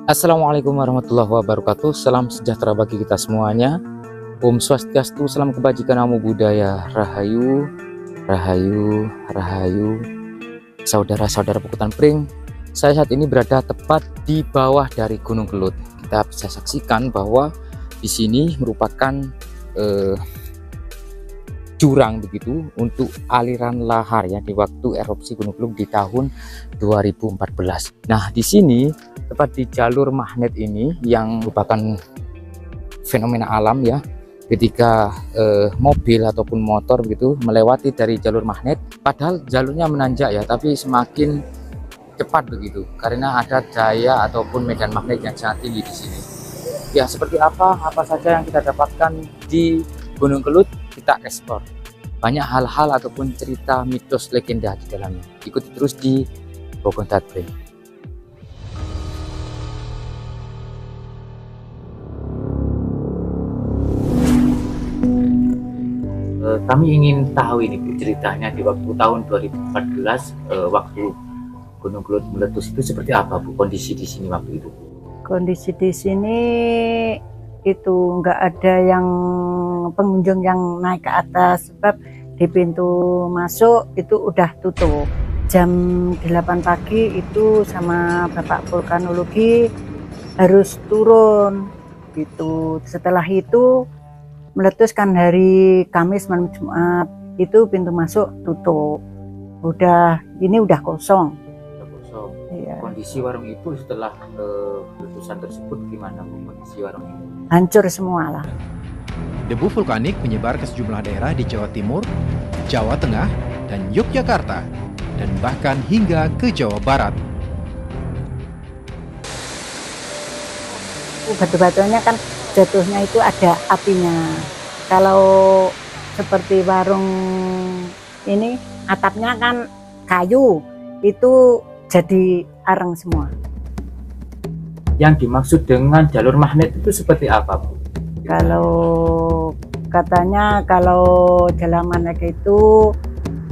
Assalamualaikum warahmatullahi wabarakatuh. Salam sejahtera bagi kita semuanya. Om Swastiastu, salam kebajikan, namo buddhaya, rahayu, rahayu, rahayu. Saudara-saudara Pukutan Pring, saya saat ini berada tepat di bawah dari Gunung Kelut. Kita bisa saksikan bahwa di sini merupakan jurang begitu untuk aliran lahar ya di waktu erupsi Gunung Kelut di tahun 2014. Nah, di sini tepat di jalur magnet ini yang merupakan fenomena alam ya, ketika mobil ataupun motor begitu melewati dari jalur magnet, padahal jalurnya menanjak ya, tapi semakin cepat begitu karena ada daya ataupun medan magnet yang sangat tinggi di sini. Ya, seperti apa saja yang kita dapatkan di Gunung Kelut, kita ekspor. Banyak hal-hal ataupun cerita mitos legenda di dalamnya. Ikuti terus di Pukutan Pring. Kami ingin tahu ini Bu, ceritanya di waktu tahun 2014 waktu Gunung Kelut meletus itu seperti apa Bu, kondisi di sini waktu itu? Kondisi di sini itu nggak ada yang pengunjung yang naik ke atas, sebab di pintu masuk itu udah tutup. Jam 8 pagi itu sama Bapak Vulkanologi harus turun gitu. Setelah itu meletus kan hari Kamis malam Jumat, itu pintu masuk tutup. Ini udah kosong. Iya. Kondisi warung itu setelah letusan tersebut gimana Bu, kondisi warung ini? Hancur semua lah. Debu vulkanik menyebar ke sejumlah daerah di Jawa Timur, Jawa Tengah, dan Yogyakarta, dan bahkan hingga ke Jawa Barat. Batu-batuannya kan jatuhnya itu ada apinya. Kalau seperti warung ini atapnya kan kayu, itu jadi areng semua. Yang dimaksud dengan jalur magnet itu seperti apa Bu? Kalau katanya kalau jalan magnet itu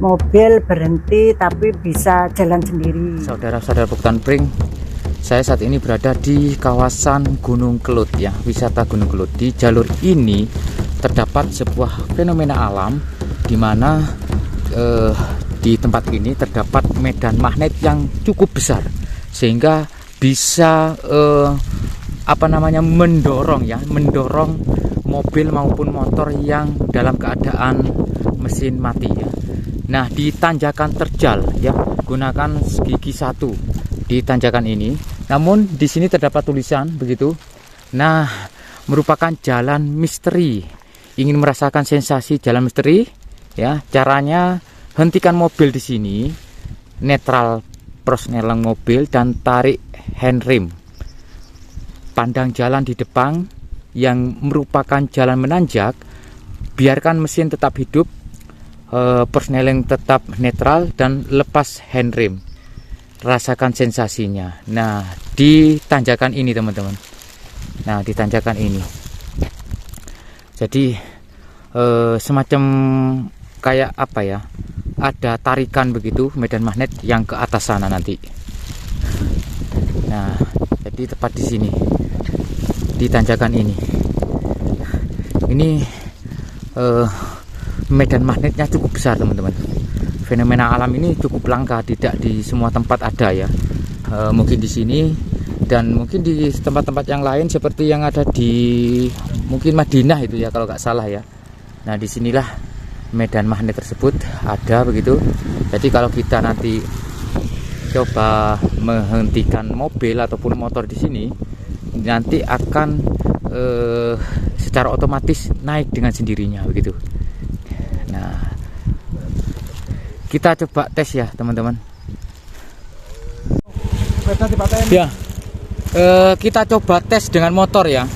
mobil berhenti tapi bisa jalan sendiri. Saudara-saudara Pukutan Pring, saya saat ini berada di kawasan Gunung Kelut ya, wisata Gunung Kelut. Di jalur ini terdapat sebuah fenomena alam di mana di tempat ini terdapat medan magnet yang cukup besar sehingga bisa mendorong mobil maupun motor yang dalam keadaan mesin mati ya. Nah, di tanjakan terjal ya, gunakan gigi 1 di tanjakan ini. Namun di sini terdapat tulisan begitu. Nah, merupakan jalan misteri. Ingin merasakan sensasi jalan misteri ya, caranya hentikan mobil di sini, netral persneling mobil dan tarik handrem. Pandang jalan di depan yang merupakan jalan menanjak, biarkan mesin tetap hidup, persneling tetap netral dan lepas handrem. Rasakan sensasinya. Nah, di tanjakan ini teman-teman. Nah, di tanjakan ini. Jadi semacam kayak apa ya? Ada tarikan begitu medan magnet yang ke atas sana nanti. Nah, jadi tepat di sini, di tanjakan ini. Ini medan magnetnya cukup besar teman-teman. Fenomena alam ini cukup langka, tidak di semua tempat ada ya. Mungkin di sini dan mungkin di tempat-tempat yang lain seperti yang ada di mungkin Madinah itu ya kalau nggak salah ya. Nah, disinilah medan magnet tersebut ada begitu. Jadi kalau kita nanti coba menghentikan mobil ataupun motor di sini, nanti akan secara otomatis naik dengan sendirinya begitu. Nah, kita coba tes ya teman-teman. Ya, kita coba tes dengan motor ya,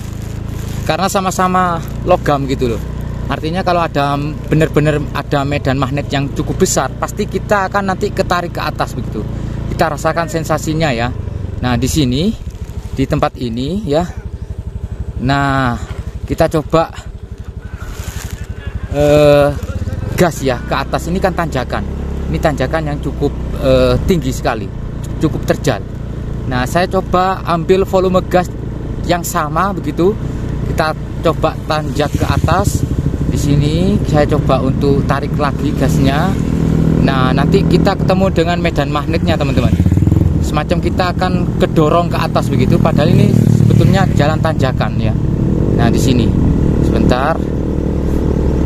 karena sama-sama logam gitu loh. Artinya kalau ada benar-benar ada medan magnet yang cukup besar, pasti kita akan nanti ketarik ke atas begitu. Kita rasakan sensasinya ya. Nah, di sini di tempat ini ya. Nah, kita coba gas ya ke atas. Ini kan tanjakan. Ini tanjakan yang cukup tinggi sekali, cukup terjal. Nah, saya coba ambil volume gas yang sama begitu. Kita coba tanjak ke atas. Di sini saya coba untuk tarik lagi gasnya. Nah, nanti kita ketemu dengan medan magnetnya, teman-teman. Semacam kita akan kedorong ke atas begitu. Padahal ini sebetulnya jalan tanjakan ya. Nah, di sini. Sebentar.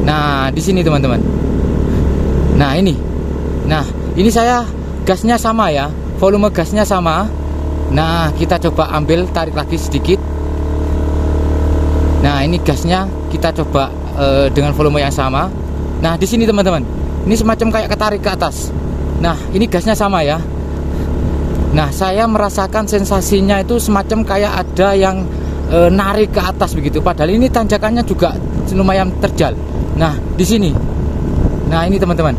Nah, di sini, teman-teman. Nah, ini. Nah, ini saya gasnya sama ya. Volume gasnya sama. Nah, kita coba ambil, tarik lagi sedikit. Nah, ini gasnya kita coba dengan volume yang sama. Nah, di sini, teman-teman. Ini semacam kayak ketarik ke atas. Nah, ini gasnya sama ya. Nah, saya merasakan sensasinya itu semacam kayak ada yang narik ke atas begitu. Padahal ini tanjakannya juga lumayan terjal. Nah, di sini. Nah, ini teman-teman.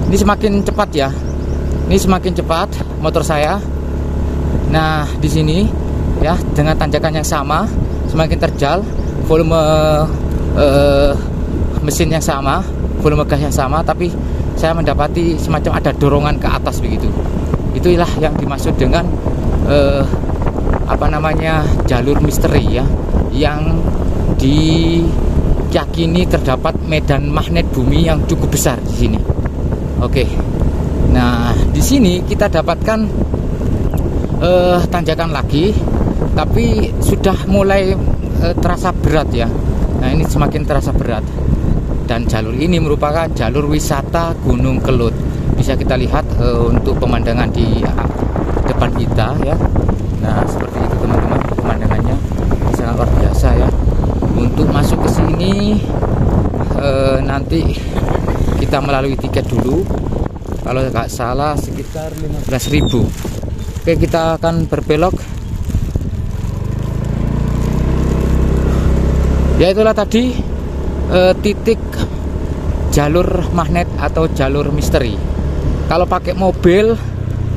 Ini semakin cepat ya. Ini semakin cepat motor saya. Nah, di sini ya, dengan tanjakan yang sama, semakin terjal, volume mesin yang sama, volume gas yang sama, tapi saya mendapati semacam ada dorongan ke atas begitu. Itulah yang dimaksud dengan jalur misteri ya, yang diyakini terdapat medan magnet bumi yang cukup besar di sini. Oke. Nah, di sini kita dapatkan tanjakan lagi, tapi sudah mulai terasa berat ya. Nah, ini semakin terasa berat. Dan jalur ini merupakan jalur wisata Gunung Kelut. Bisa kita lihat untuk pemandangan di depan kita ya. Nah, seperti itu teman-teman, pemandangannya sangat luar biasa ya. Untuk masuk ke sini nanti kita melalui tiket dulu. Kalau nggak salah sekitar 15.000. Oke, kita akan berbelok. Ya, itulah tadi titik jalur magnet atau jalur misteri. Kalau pakai mobil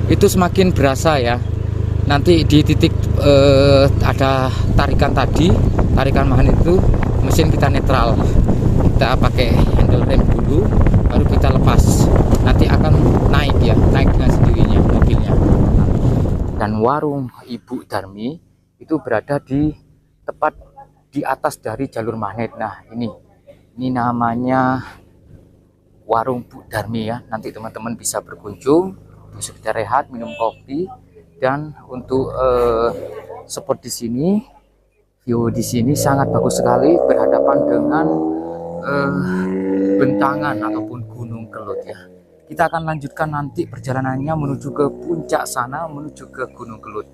itu semakin berasa ya. Nanti di titik ada tarikan tadi, tarikan magnet itu, mesin kita netral. Kita pakai handle rem dulu, baru kita lepas. Nanti akan naik ya, naik dengan sendirinya mobilnya. Dan warung Ibu Darmi itu berada di tepat di atas dari jalur magnet. Nah, ini namanya warung Bu Darmi ya. Nanti teman-teman bisa berkunjung untuk sekedar rehat, minum kopi, dan untuk spot di sini, view di sini sangat bagus sekali, berhadapan dengan bentangan ataupun Gunung Kelut ya. Kita akan lanjutkan nanti perjalanannya menuju ke puncak sana, menuju ke Gunung Kelut.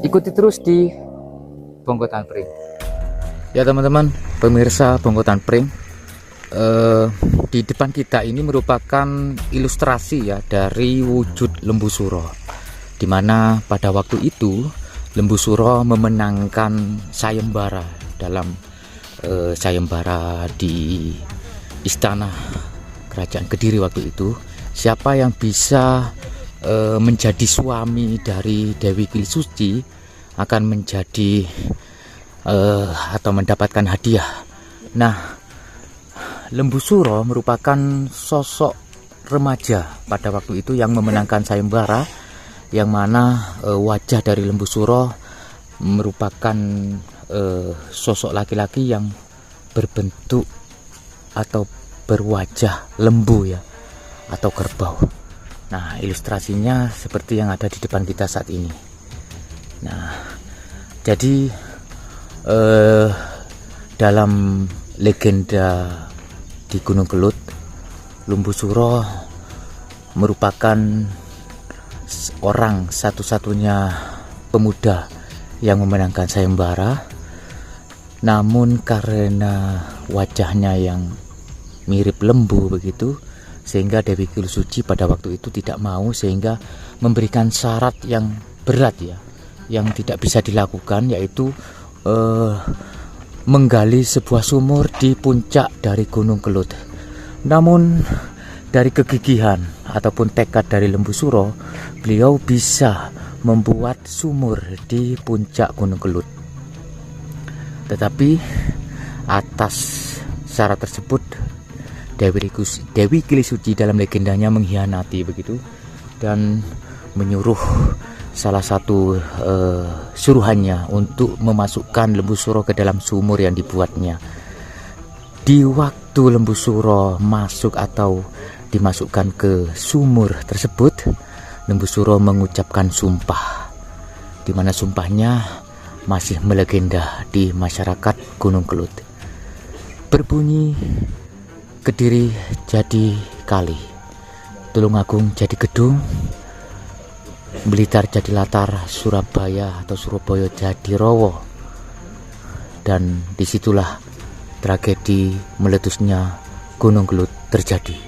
Ikuti terus di Bongkotan Pring. Ya teman-teman, pemirsa Bongkotan Pring, di depan kita ini merupakan ilustrasi ya dari wujud Lembu Suro, dimana pada waktu itu Lembu Suro memenangkan sayembara dalam sayembara di istana kerajaan Kediri waktu itu. Siapa yang bisa menjadi suami dari Dewi Kilisuci akan menjadi atau mendapatkan hadiah. Nah, Lembu Suro merupakan sosok remaja pada waktu itu yang memenangkan sayembara, yang mana wajah dari Lembu Suro merupakan sosok laki-laki yang berbentuk atau berwajah lembu ya, atau kerbau. Nah, ilustrasinya seperti yang ada di depan kita saat ini. Nah, jadi dalam legenda di Gunung Kelut, Lembu Suro merupakan orang satu-satunya pemuda yang memenangkan sayembara. Namun karena wajahnya yang mirip lembu begitu, sehingga Dewi Kilisuci pada waktu itu tidak mau, sehingga memberikan syarat yang berat ya, yang tidak bisa dilakukan, yaitu menggali sebuah sumur di puncak dari Gunung Kelut. Namun dari kegigihan ataupun tekad dari Lembu Suro, beliau bisa membuat sumur di puncak Gunung Kelut. Tetapi atas syarat tersebut Dewi Kilisuci dalam legendanya mengkhianati begitu, dan menyuruh salah satu suruhannya untuk memasukkan lembu suro ke dalam sumur yang dibuatnya. Di waktu lembu suro masuk atau dimasukkan ke sumur tersebut, lembu suro mengucapkan sumpah, di mana sumpahnya masih melegenda di masyarakat Gunung Kelut. Berbunyi, Kediri jadi kali, Tulungagung jadi gedung, Blitar jadi latar, Surabaya atau Surabaya jadi rowo. Dan disitulah tragedi meletusnya Gunung Kelut terjadi.